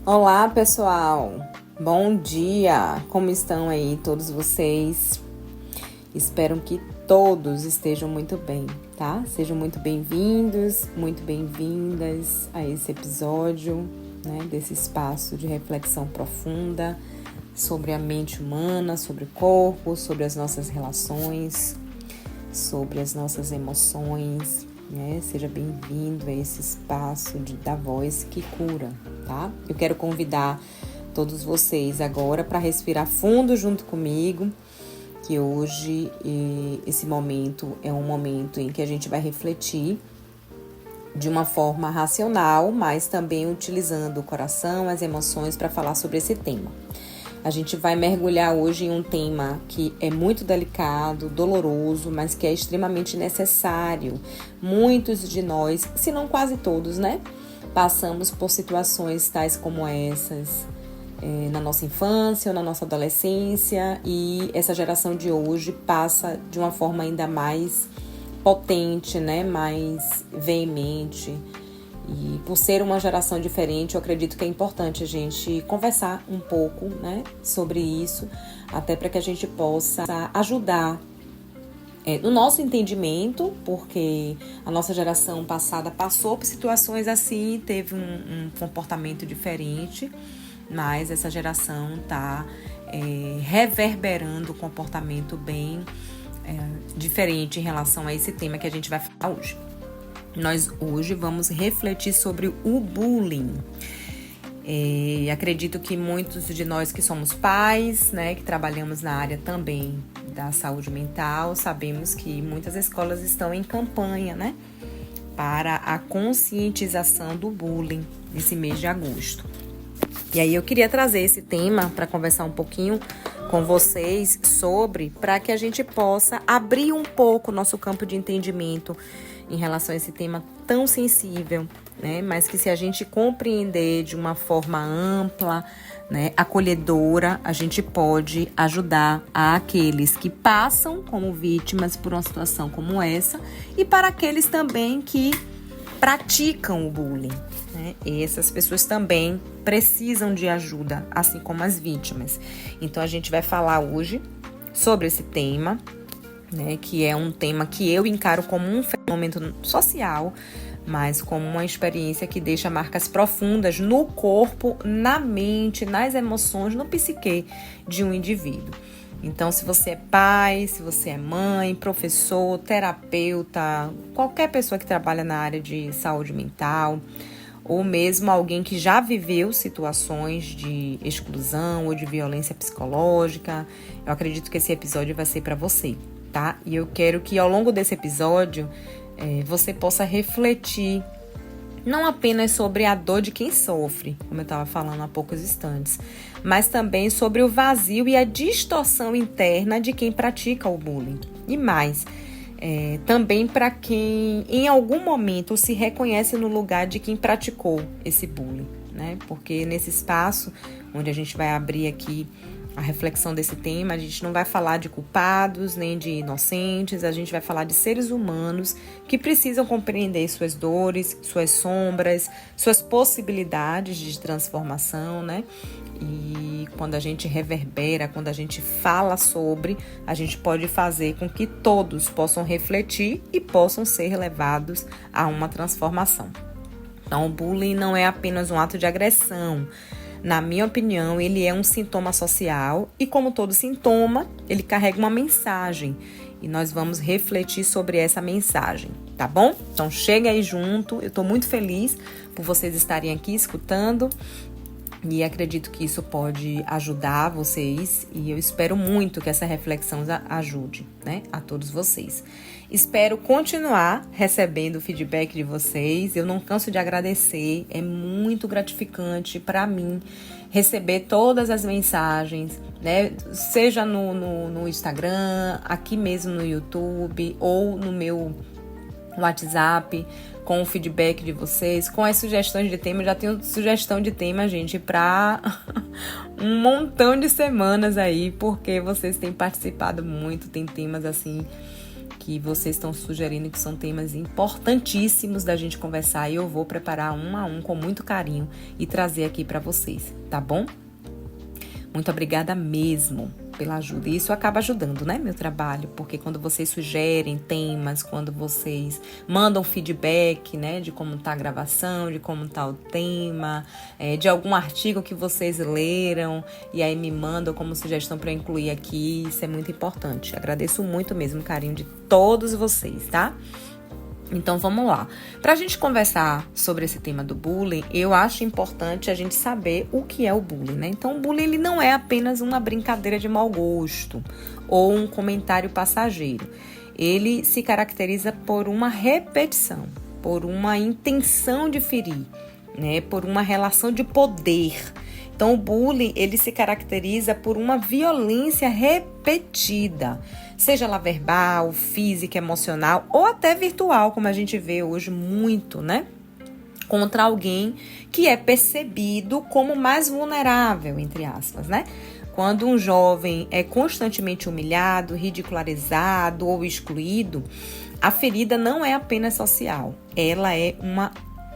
Olá, pessoal! Bom dia! Como estão aí todos vocês? Espero que todos estejam muito bem, tá? Sejam muito bem-vindos, muito bem-vindas a esse episódio, né? Desse espaço de reflexão profunda sobre a mente humana, sobre o corpo, sobre as nossas relações, sobre as nossas emoções, né? Seja bem-vindo a esse espaço da voz que cura, tá? Eu quero convidar todos vocês agora para respirar fundo junto comigo, que hoje esse momento é um momento em que a gente vai refletir de uma forma racional, mas também utilizando o coração, as emoções para falar sobre esse tema. A gente vai mergulhar hoje em um tema que é muito delicado, doloroso, mas que é extremamente necessário. Muitos de nós, se não quase todos, né? Passamos por situações tais como essas na nossa infância ou na nossa adolescência, e essa geração de hoje passa de uma forma ainda mais potente, né? Mais veemente. E por ser uma geração diferente, eu acredito que é importante a gente conversar um pouco, né, sobre isso, até para que a gente possa ajudar no nosso entendimento, porque a nossa geração passada passou por situações assim, teve um comportamento diferente, mas essa geração está reverberando o comportamento bem diferente em relação a esse tema que a gente vai falar hoje. Nós hoje vamos refletir sobre o bullying. Acredito que muitos de nós que somos pais, né, que trabalhamos na área também da saúde mental, sabemos que muitas escolas estão em campanha, né, para a conscientização do bullying nesse mês de agosto. E aí eu queria trazer esse tema para conversar um pouquinho com vocês sobre, para que a gente possa abrir um pouco o nosso campo de entendimento em relação a esse tema tão sensível, né? Mas que se a gente compreender de uma forma ampla, né, acolhedora, a gente pode ajudar aqueles que passam como vítimas por uma situação como essa e para aqueles também que praticam o bullying, né? E essas pessoas também precisam de ajuda, assim como as vítimas. Então a gente vai falar hoje sobre esse tema, né, que é um tema que eu encaro como um fenômeno social, mas como uma experiência que deixa marcas profundas no corpo, na mente, nas emoções, no psique de um indivíduo. Então, se você é pai, se você é mãe, professor, terapeuta, qualquer pessoa que trabalha na área de saúde mental, ou mesmo alguém que já viveu situações de exclusão ou de violência psicológica, eu acredito que esse episódio vai ser para você, tá? E eu quero que ao longo desse episódio você possa refletir não apenas sobre a dor de quem sofre, como eu estava falando há poucos instantes, mas também sobre o vazio e a distorção interna de quem pratica o bullying. E mais, também para quem em algum momento se reconhece no lugar de quem praticou esse bullying, né? Porque nesse espaço onde a gente vai abrir aqui a reflexão desse tema, a gente não vai falar de culpados nem de inocentes, a gente vai falar de seres humanos que precisam compreender suas dores, suas sombras, suas possibilidades de transformação, né? E quando a gente reverbera, quando a gente fala sobre, a gente pode fazer com que todos possam refletir e possam ser levados a uma transformação. Então, o bullying não é apenas um ato de agressão. Na minha opinião, ele é um sintoma social e, como todo sintoma, ele carrega uma mensagem. E nós vamos refletir sobre essa mensagem, tá bom? Então, chega aí junto. Eu estou muito feliz por vocês estarem aqui escutando e acredito que isso pode ajudar vocês. E eu espero muito que essa reflexão ajude, né, a todos vocês. Espero continuar recebendo o feedback de vocês. Eu não canso de agradecer. É muito gratificante para mim receber todas as mensagens, né? Seja no Instagram, aqui mesmo no YouTube ou no meu WhatsApp, com o feedback de vocês, com as sugestões de tema. Eu já tenho sugestão de tema, gente, para um montão de semanas aí, porque vocês têm participado muito, tem temas assim que vocês estão sugerindo que são temas importantíssimos da gente conversar e eu vou preparar um a um com muito carinho e trazer aqui para vocês, tá bom? Muito obrigada mesmo pela ajuda. E isso acaba ajudando, né, meu trabalho, porque quando vocês sugerem temas, quando vocês mandam feedback, né, de como tá a gravação, de como tá o tema, de algum artigo que vocês leram e aí me mandam como sugestão para incluir aqui, isso é muito importante. Agradeço muito mesmo o carinho de todos vocês, tá? Então, vamos lá. Para a gente conversar sobre esse tema do bullying, eu acho importante a gente saber o que é o bullying, né? Então, o bullying ele não é apenas uma brincadeira de mau gosto ou um comentário passageiro. Ele se caracteriza por uma repetição, por uma intenção de ferir, né? Por uma relação de poder. Então, o bullying, ele se caracteriza por uma violência repetida, seja ela verbal, física, emocional ou até virtual, como a gente vê hoje muito, né? Contra alguém que é percebido como mais vulnerável, entre aspas, né? Quando um jovem é constantemente humilhado, ridicularizado ou excluído, a ferida não é apenas social, ela é uma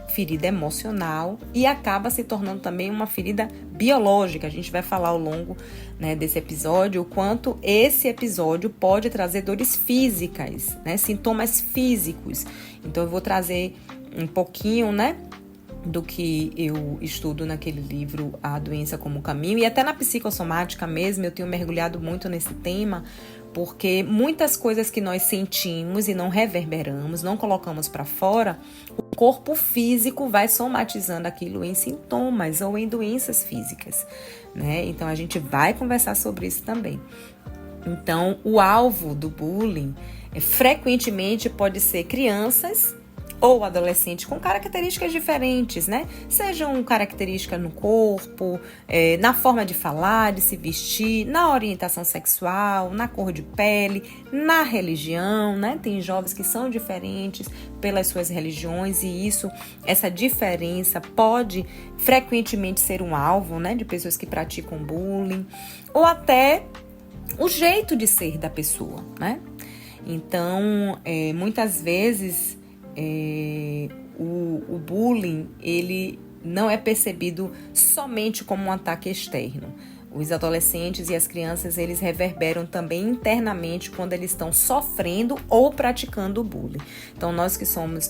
ferida emocional e acaba se tornando também uma ferida biológica. A gente vai falar ao longo, né, desse episódio o quanto esse episódio pode trazer dores físicas, né, sintomas físicos. Então eu vou trazer um pouquinho, né, do que eu estudo naquele livro A Doença como Caminho, e até na psicossomática mesmo eu tenho mergulhado muito nesse tema, porque muitas coisas que nós sentimos e não reverberamos, não colocamos para fora, o corpo físico vai somatizando aquilo em sintomas ou em doenças físicas, né? Então a gente vai conversar sobre isso também. Então, o alvo do bullying frequentemente pode ser crianças ou adolescentes com características diferentes, né? Sejam características no corpo, na forma de falar, de se vestir, na orientação sexual, na cor de pele, na religião, né? Tem jovens que são diferentes pelas suas religiões e essa diferença pode frequentemente ser um alvo, né? De pessoas que praticam bullying, ou até o jeito de ser da pessoa, né? Então, muitas vezes o bullying ele não é percebido somente como um ataque externo. Os adolescentes e as crianças eles reverberam também internamente quando eles estão sofrendo ou praticando o bullying. Então nós que somos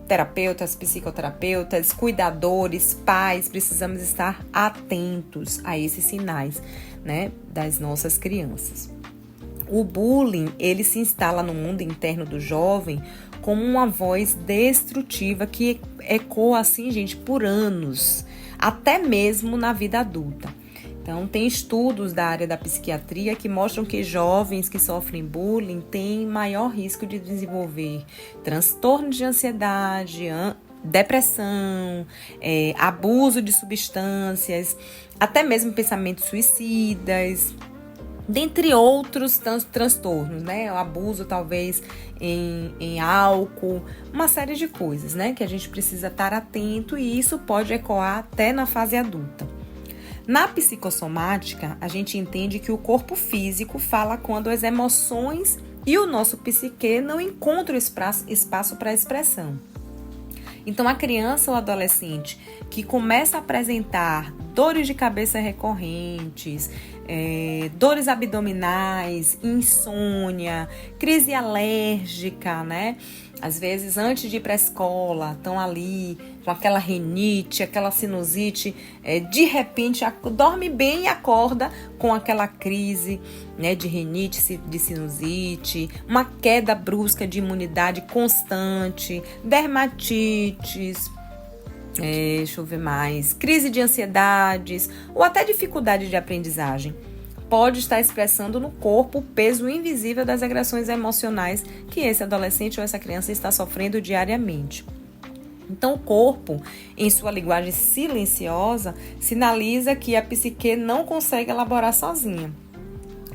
terapeutas, psicoterapeutas, cuidadores, pais, precisamos estar atentos a esses sinais, né, das nossas crianças. O bullying ele se instala no mundo interno do jovem como uma voz destrutiva que ecoa assim, gente, por anos, até mesmo na vida adulta. Então, tem estudos da área da psiquiatria que mostram que jovens que sofrem bullying têm maior risco de desenvolver transtorno de ansiedade, depressão, abuso de substâncias, até mesmo pensamentos suicidas, dentre outros transtornos, né? O abuso, talvez, em álcool, uma série de coisas, né? Que a gente precisa estar atento e isso pode ecoar até na fase adulta. Na psicossomática, a gente entende que o corpo físico fala quando as emoções e o nosso psique não encontram espaço para expressão. Então, a criança ou adolescente que começa a apresentar dores de cabeça recorrentes, dores abdominais, insônia, crise alérgica, né? Às vezes, antes de ir para a escola, estão ali com aquela rinite, aquela sinusite, de repente dorme bem e acorda com aquela crise, né, de rinite, de sinusite, uma queda brusca de imunidade constante, dermatites, deixa eu ver mais, crise de ansiedades ou até dificuldade de aprendizagem. Pode estar expressando no corpo o peso invisível das agressões emocionais que esse adolescente ou essa criança está sofrendo diariamente. Então, o corpo, em sua linguagem silenciosa, sinaliza que a psique não consegue elaborar sozinha.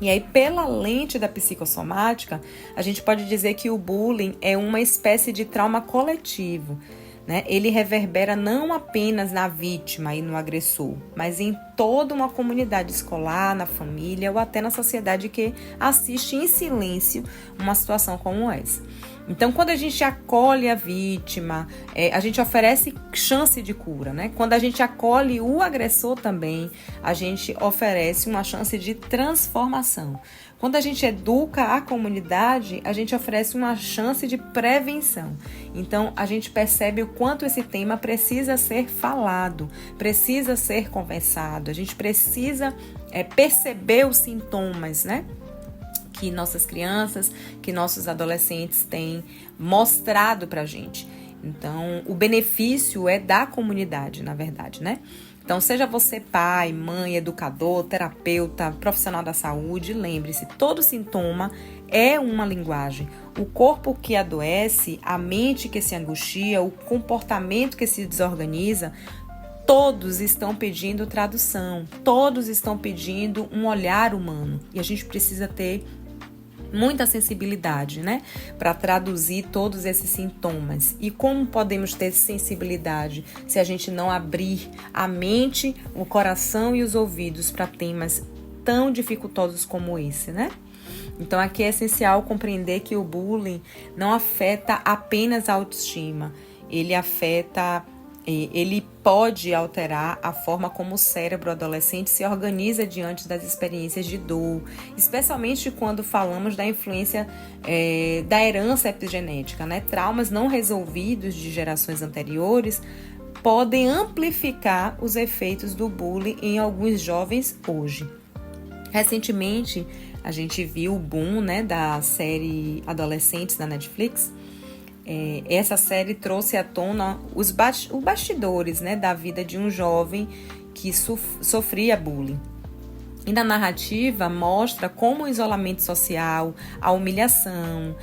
E aí, pela lente da psicossomática, a gente pode dizer que o bullying é uma espécie de trauma coletivo, né? Ele reverbera não apenas na vítima e no agressor, mas em toda uma comunidade escolar, na família ou até na sociedade que assiste em silêncio uma situação como essa. Então, quando a gente acolhe a vítima, a gente oferece chance de cura, né? Quando a gente acolhe o agressor também, a gente oferece uma chance de transformação. Quando a gente educa a comunidade, a gente oferece uma chance de prevenção. Então, a gente percebe o quanto esse tema precisa ser falado, precisa ser conversado. A gente precisa perceber os sintomas, né? Que nossas crianças, que nossos adolescentes têm mostrado pra gente. Então, o benefício é da comunidade, na verdade, né? Então, seja você pai, mãe, educador, terapeuta, profissional da saúde, lembre-se, todo sintoma é uma linguagem. O corpo que adoece, a mente que se angustia, o comportamento que se desorganiza, todos estão pedindo tradução, todos estão pedindo um olhar humano. E a gente precisa ter muita sensibilidade, né, para traduzir todos esses sintomas. E como podemos ter sensibilidade se a gente não abrir a mente, o coração e os ouvidos para temas tão dificultosos como esse, né? Então aqui é essencial compreender que o bullying não afeta apenas a autoestima, ele pode alterar a forma como o cérebro adolescente se organiza diante das experiências de dor, especialmente quando falamos da influência da herança epigenética, né? Traumas não resolvidos de gerações anteriores podem amplificar os efeitos do bullying em alguns jovens hoje. Recentemente, a gente viu o boom, né, da série Adolescentes da Netflix. Essa série trouxe à tona os bastidores, né, da vida de um jovem que sofria bullying. E na narrativa mostra como o isolamento social, a humilhação,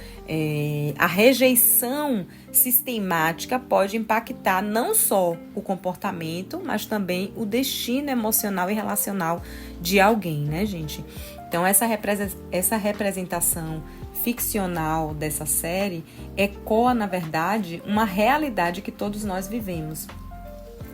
a rejeição sistemática pode impactar não só o comportamento, mas também o destino emocional e relacional de alguém, né, gente? Então, essa representação ficcional dessa série ecoa, na verdade, uma realidade que todos nós vivemos.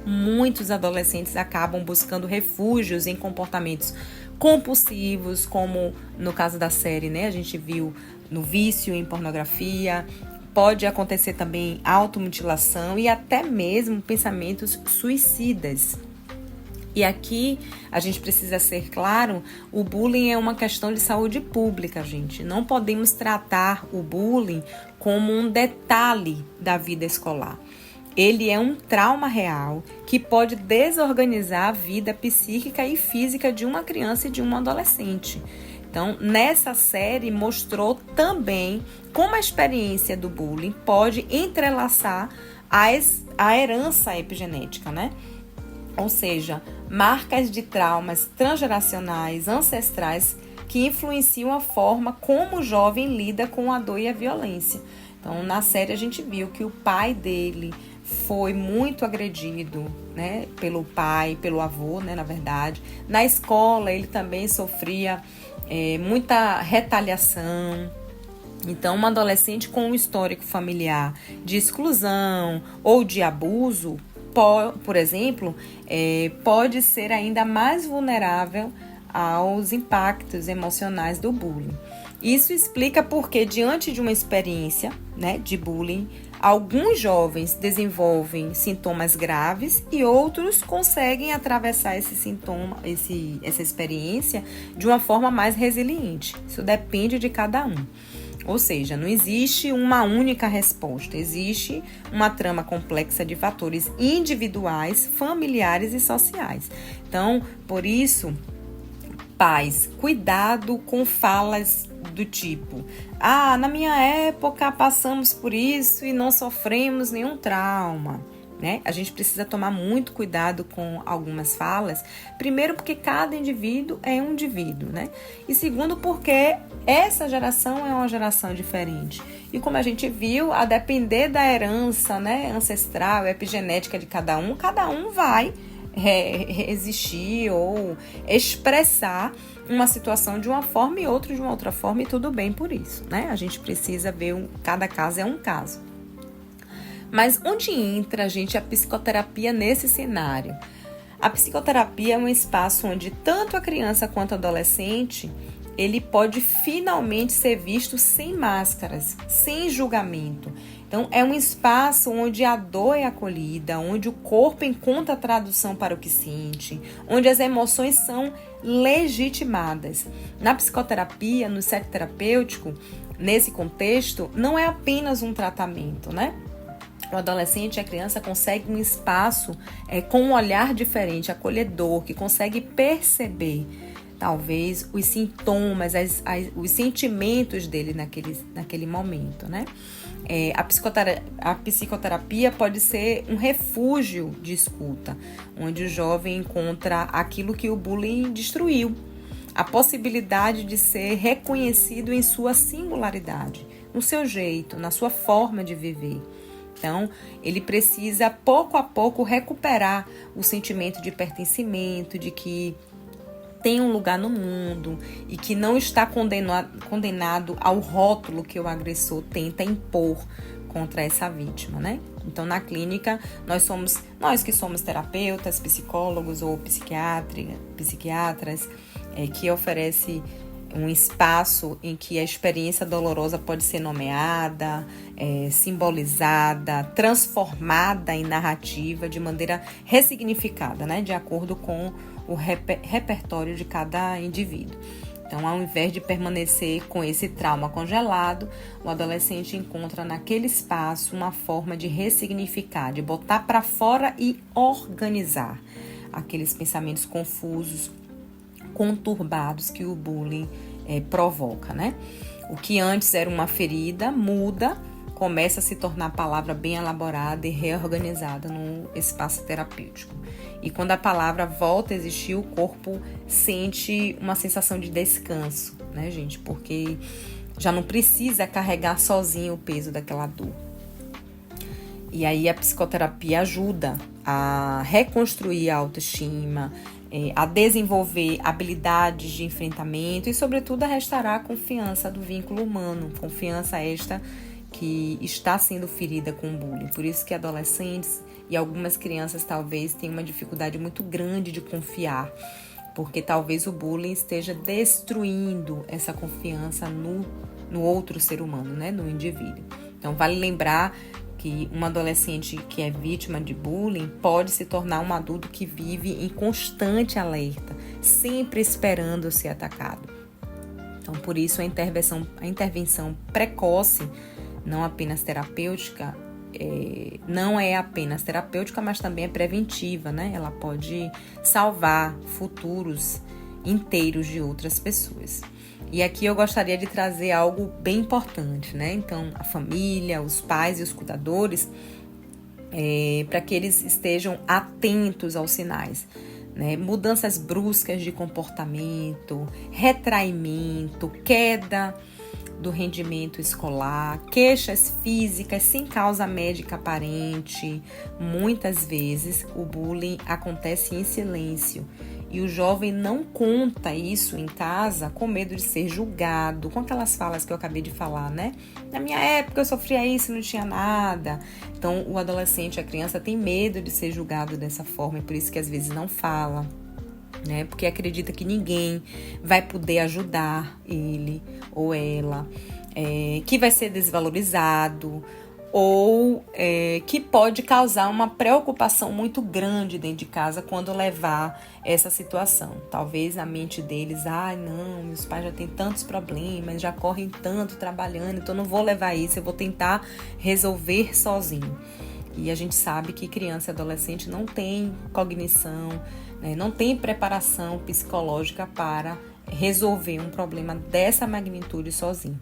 Muitos adolescentes acabam buscando refúgios em comportamentos compulsivos, como no caso da série, né? A gente viu no vício em pornografia. Pode acontecer também automutilação e até mesmo pensamentos suicidas. E aqui a gente precisa ser claro, o bullying é uma questão de saúde pública, gente. Não podemos tratar o bullying como um detalhe da vida escolar. Ele é um trauma real que pode desorganizar a vida psíquica e física de uma criança e de um adolescente. Então, nessa série mostrou também como a experiência do bullying pode entrelaçar a herança epigenética, né? Ou seja, marcas de traumas transgeracionais, ancestrais, que influenciam a forma como o jovem lida com a dor e a violência. Então, na série a gente viu que o pai dele foi muito agredido, né, pelo pai, pelo avô, né, na verdade. Na escola ele também sofria muita retaliação. Então, um adolescente com um histórico familiar de exclusão ou de abuso, por exemplo, pode ser ainda mais vulnerável aos impactos emocionais do bullying. Isso explica porque, diante de uma experiência, né, de bullying, alguns jovens desenvolvem sintomas graves e outros conseguem atravessar esse sintoma, essa experiência de uma forma mais resiliente. Isso depende de cada um. Ou seja, não existe uma única resposta, existe uma trama complexa de fatores individuais, familiares e sociais. Então, por isso, pais, cuidado com falas do tipo: na minha época passamos por isso e não sofremos nenhum trauma. Né? A gente precisa tomar muito cuidado com algumas falas. Primeiro, porque cada indivíduo é um indivíduo, né? E segundo, porque essa geração é uma geração diferente. E como a gente viu, a depender da herança, né, ancestral, epigenética de cada um vai resistir ou expressar uma situação de uma forma e outro de uma outra forma, e tudo bem por isso, né? A gente precisa ver, cada caso é um caso. Mas onde entra, gente, a psicoterapia nesse cenário? A psicoterapia é um espaço onde tanto a criança quanto o adolescente, ele pode finalmente ser visto sem máscaras, sem julgamento. Então, é um espaço onde a dor é acolhida, onde o corpo encontra tradução para o que sente, onde as emoções são legitimadas. Na psicoterapia, no setting terapêutico, nesse contexto, não é apenas um tratamento, né? O adolescente e a criança conseguem um espaço com um olhar diferente, acolhedor, que consegue perceber talvez os sintomas, os sentimentos dele naquele momento, né? A psicoterapia pode ser um refúgio de escuta, onde o jovem encontra aquilo que o bullying destruiu, a possibilidade de ser reconhecido em sua singularidade, no seu jeito, na sua forma de viver. Então, ele precisa, pouco a pouco, recuperar o sentimento de pertencimento, de que tem um lugar no mundo e que não está condenado ao rótulo que o agressor tenta impor contra essa vítima, né? Então, na clínica, nós que somos terapeutas, psicólogos ou psiquiatras, que oferece um espaço em que a experiência dolorosa pode ser nomeada, simbolizada, transformada em narrativa de maneira ressignificada, né? De acordo com o repertório de cada indivíduo. Então, ao invés de permanecer com esse trauma congelado, o adolescente encontra naquele espaço uma forma de ressignificar, de botar para fora e organizar aqueles pensamentos confusos, conturbados que o bullying provoca, né? O que antes era uma ferida muda, começa a se tornar palavra bem elaborada e reorganizada no espaço terapêutico. E quando a palavra volta a existir, o corpo sente uma sensação de descanso, né, gente? Porque já não precisa carregar sozinho o peso daquela dor. E aí a psicoterapia ajuda a reconstruir a autoestima, a desenvolver habilidades de enfrentamento e, sobretudo, a restaurar a confiança do vínculo humano, confiança esta que está sendo ferida com o bullying. Por isso que adolescentes e algumas crianças talvez tenham uma dificuldade muito grande de confiar, porque talvez o bullying esteja destruindo essa confiança no outro ser humano, né? No indivíduo. Então, vale lembrar que um adolescente que é vítima de bullying pode se tornar um adulto que vive em constante alerta, sempre esperando ser atacado. Então, por isso, a intervenção precoce, não apenas terapêutica, não é apenas terapêutica, mas também é preventiva, né? Ela pode salvar futuros inteiros de outras pessoas. E aqui eu gostaria de trazer algo bem importante, né? Então, a família, os pais e os cuidadores, para que eles estejam atentos aos sinais, né? Mudanças bruscas de comportamento, retraimento, queda do rendimento escolar, queixas físicas sem causa médica aparente. Muitas vezes o bullying acontece em silêncio e o jovem não conta isso em casa com medo de ser julgado, com aquelas falas que eu acabei de falar, né? Na minha época eu sofria isso, não tinha nada. Então o adolescente, a criança tem medo de ser julgado dessa forma e por isso que às vezes não fala, né? Porque acredita que ninguém vai poder ajudar ele ou ela, que vai ser desvalorizado ou que pode causar uma preocupação muito grande dentro de casa quando levar essa situação. Talvez a mente deles, não, meus pais já têm tantos problemas, já correm tanto trabalhando, então não vou levar isso, eu vou tentar resolver sozinho. E a gente sabe que criança e adolescente não tem cognição, não tem preparação psicológica para resolver um problema dessa magnitude sozinho.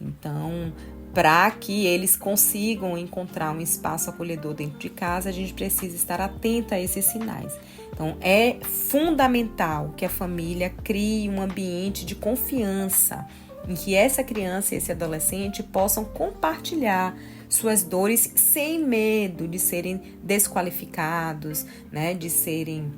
Então, para que eles consigam encontrar um espaço acolhedor dentro de casa, a gente precisa estar atento a esses sinais. Então, é fundamental que a família crie um ambiente de confiança em que essa criança e esse adolescente possam compartilhar suas dores sem medo de serem desqualificados, né, de serem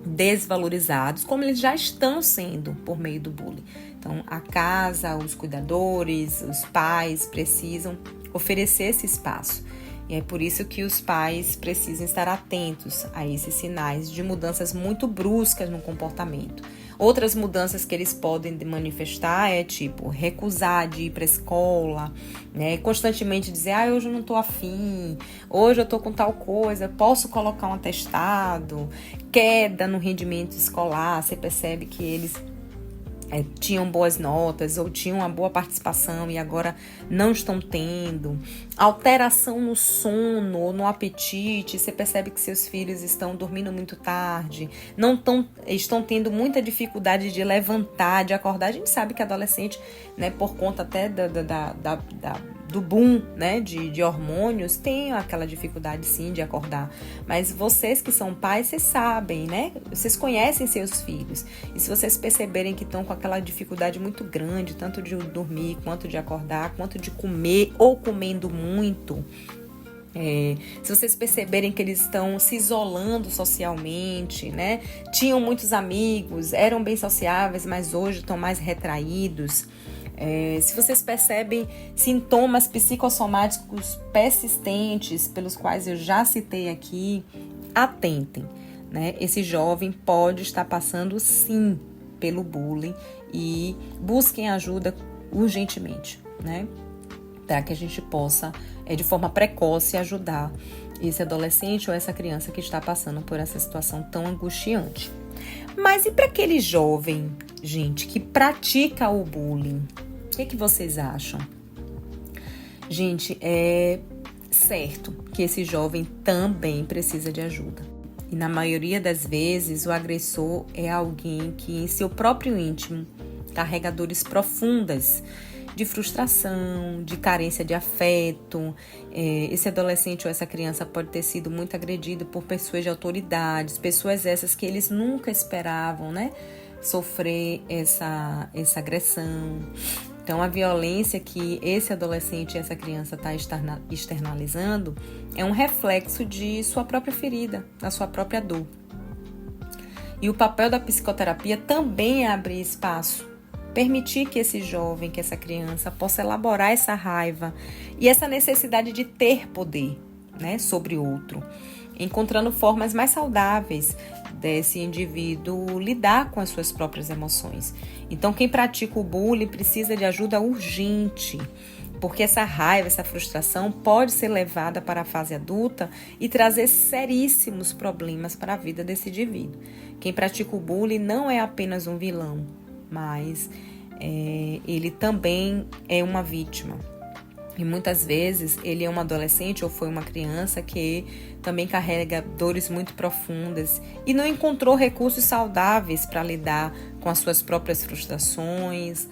desvalorizados, como eles já estão sendo por meio do bullying. Então, a casa, os cuidadores, os pais precisam oferecer esse espaço. E é por isso que os pais precisam estar atentos a esses sinais de mudanças muito bruscas no comportamento. Outras mudanças que eles podem manifestar é tipo recusar de ir para a escola, né? Constantemente dizer, hoje eu não estou afim, hoje eu estou com tal coisa, posso colocar um atestado, queda no rendimento escolar, você percebe que eles tinham boas notas ou tinham uma boa participação e agora não estão tendo. Alteração no sono ou no apetite, você percebe que seus filhos estão dormindo muito tarde, estão tendo muita dificuldade de levantar, de acordar. A gente sabe que adolescente, né, por conta até do boom, né, de hormônios, tem aquela dificuldade sim de acordar. Mas vocês que são pais, vocês sabem, né? Vocês conhecem seus filhos. E se vocês perceberem que estão com aquela dificuldade muito grande, tanto de dormir, quanto de acordar, quanto de comer ou comendo muito, se vocês perceberem que eles estão se isolando socialmente, né? Tinham muitos amigos, eram bem sociáveis, mas hoje estão mais retraídos. Se vocês percebem sintomas psicossomáticos persistentes, pelos quais eu já citei aqui, atentem, né? Esse jovem pode estar passando, sim, pelo bullying e busquem ajuda urgentemente, né? Para que a gente possa, de forma precoce, ajudar esse adolescente ou essa criança que está passando por essa situação tão angustiante. Mas e para aquele jovem, gente, que pratica o bullying? O que vocês acham? Gente, é certo que esse jovem também precisa de ajuda. E na maioria das vezes, o agressor é alguém que em seu próprio íntimo carrega dores profundas de frustração, de carência de afeto. Esse adolescente ou essa criança pode ter sido muito agredido por pessoas de autoridades, pessoas essas que eles nunca esperavam, né, sofrer essa agressão. Então, a violência que esse adolescente e essa criança está externalizando é um reflexo de sua própria ferida, da sua própria dor. E o papel da psicoterapia também é abrir espaço, permitir que esse jovem, que essa criança possa elaborar essa raiva e essa necessidade de ter poder, né, sobre o outro, encontrando formas mais saudáveis desse indivíduo lidar com as suas próprias emoções. Então, quem pratica o bullying precisa de ajuda urgente, porque essa raiva, essa frustração pode ser levada para a fase adulta e trazer seríssimos problemas para a vida desse indivíduo. Quem pratica o bullying não é apenas um vilão, mas ele também é uma vítima. E muitas vezes ele é um adolescente ou foi uma criança que também carrega dores muito profundas e não encontrou recursos saudáveis para lidar com as suas próprias frustrações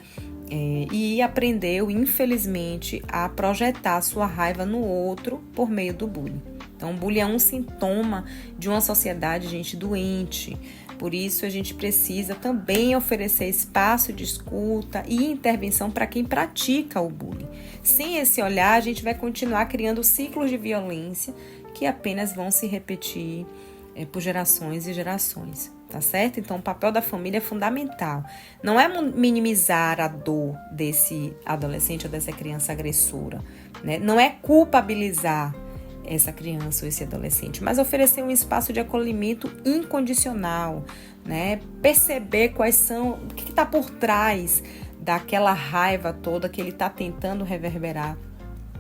e aprendeu, infelizmente, a projetar a sua raiva no outro por meio do bullying. Então, o bullying é um sintoma de uma sociedade, gente, doente. Por isso, a gente precisa também oferecer espaço de escuta e intervenção para quem pratica o bullying. Sem esse olhar, a gente vai continuar criando ciclos de violência que apenas vão se repetir por gerações e gerações, tá certo? Então, o papel da família é fundamental. Não é minimizar a dor desse adolescente ou dessa criança agressora, né? Não é culpabilizar essa criança ou esse adolescente, mas oferecer um espaço de acolhimento incondicional, né? Perceber quais são, o que está por trás daquela raiva toda que ele está tentando reverberar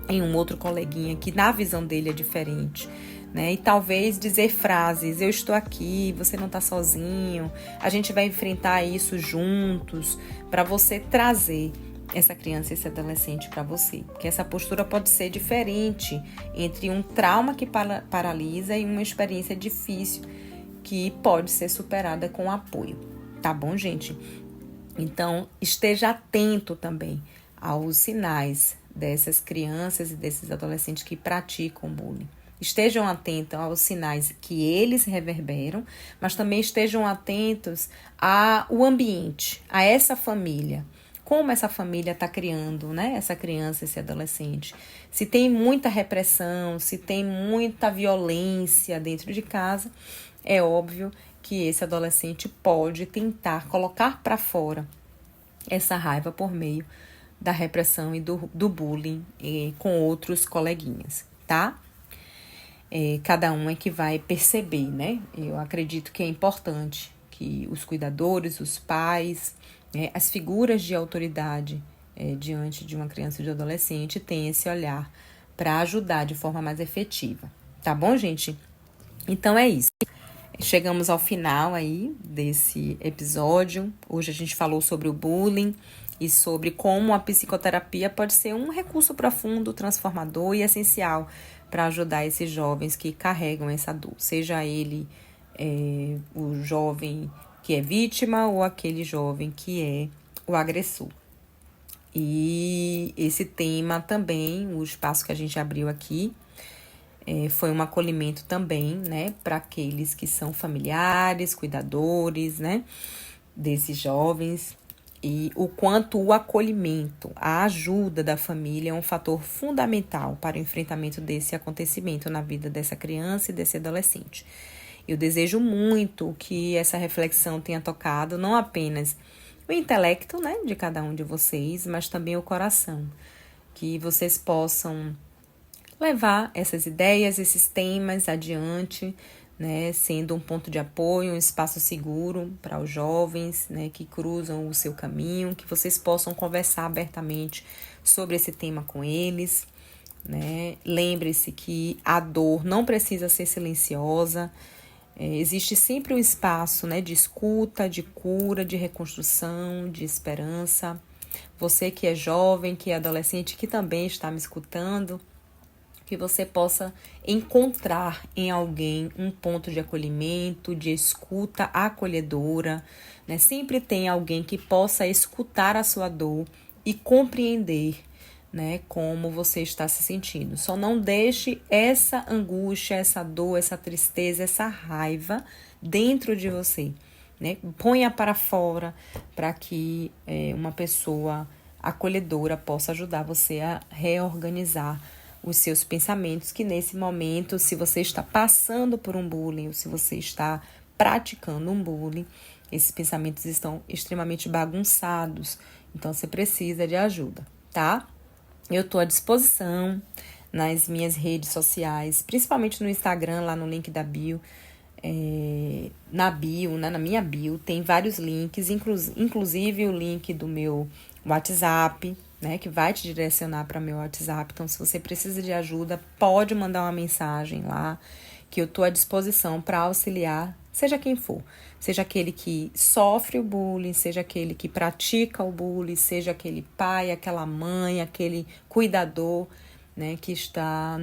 em um outro coleguinha que na visão dele é diferente, né? E talvez dizer frases, eu estou aqui, você não está sozinho, a gente vai enfrentar isso juntos, para você trazer essa criança, esse adolescente para você. Porque essa postura pode ser diferente entre um trauma que paralisa e uma experiência difícil que pode ser superada com apoio. Tá bom, gente? Então, esteja atento também aos sinais dessas crianças e desses adolescentes que praticam bullying. Estejam atentos aos sinais que eles reverberam, mas também estejam atentos ao ambiente, a essa família. Como essa família está criando, né, essa criança, esse adolescente. Se tem muita repressão, se tem muita violência dentro de casa, é óbvio que esse adolescente pode tentar colocar para fora essa raiva por meio da repressão e do bullying com outros coleguinhas, tá? cada um é que vai perceber, né? Eu acredito que é importante que os cuidadores, os pais, as figuras de autoridade diante de uma criança e de um adolescente tenham esse olhar para ajudar de forma mais efetiva. Tá bom, gente? Então é isso. Chegamos ao final aí desse episódio. Hoje a gente falou sobre o bullying e sobre como a psicoterapia pode ser um recurso profundo, transformador e essencial para ajudar esses jovens que carregam essa dor, seja ele o jovem que é vítima ou aquele jovem que é o agressor. E esse tema também, o espaço que a gente abriu aqui, foi um acolhimento também, né, para aqueles que são familiares, cuidadores, né, desses jovens. E o quanto o acolhimento, a ajuda da família é um fator fundamental para o enfrentamento desse acontecimento na vida dessa criança e desse adolescente. Eu desejo muito que essa reflexão tenha tocado não apenas o intelecto, né, de cada um de vocês, mas também o coração. Que vocês possam levar essas ideias, esses temas adiante, né, sendo um ponto de apoio, um espaço seguro para os jovens, né, que cruzam o seu caminho, que vocês possam conversar abertamente sobre esse tema com eles, né? Lembre-se que a dor não precisa ser silenciosa, existe sempre um espaço, né, de escuta, de cura, de reconstrução, de esperança. Você que é jovem, que é adolescente, que também está me escutando, que você possa encontrar em alguém um ponto de acolhimento, de escuta acolhedora, né? Sempre tem alguém que possa escutar a sua dor e compreender, né, como você está se sentindo. Só não deixe essa angústia, essa dor, essa tristeza, essa raiva dentro de você, né? Ponha para fora para que uma pessoa acolhedora possa ajudar você a reorganizar os seus pensamentos, que nesse momento, se você está passando por um bullying ou se você está praticando um bullying, esses pensamentos estão extremamente bagunçados, então você precisa de ajuda, tá? Eu estou à disposição nas minhas redes sociais, principalmente no Instagram, lá no link da bio, na bio, né, na minha bio, tem vários links, inclusive o link do meu WhatsApp, né, que vai te direcionar para meu WhatsApp. Então, se você precisa de ajuda, pode mandar uma mensagem lá, que eu estou à disposição para auxiliar, seja quem for. Seja aquele que sofre o bullying, seja aquele que pratica o bullying, seja aquele pai, aquela mãe, aquele cuidador, né, que está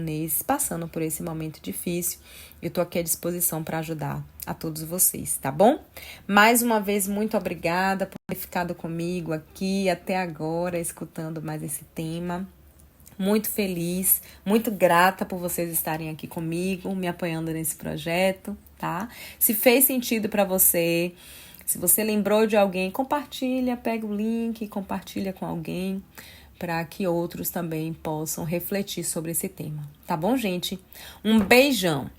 passando por esse momento difícil. Eu estou aqui à disposição para ajudar a todos vocês, tá bom? Mais uma vez, muito obrigada por ter ficado comigo aqui até agora, escutando mais esse tema. Muito feliz, muito grata por vocês estarem aqui comigo, me apoiando nesse projeto, tá? Se fez sentido para você, se você lembrou de alguém, compartilha, pega o link, compartilha com alguém, para que outros também possam refletir sobre esse tema. Tá bom, gente? Um beijão!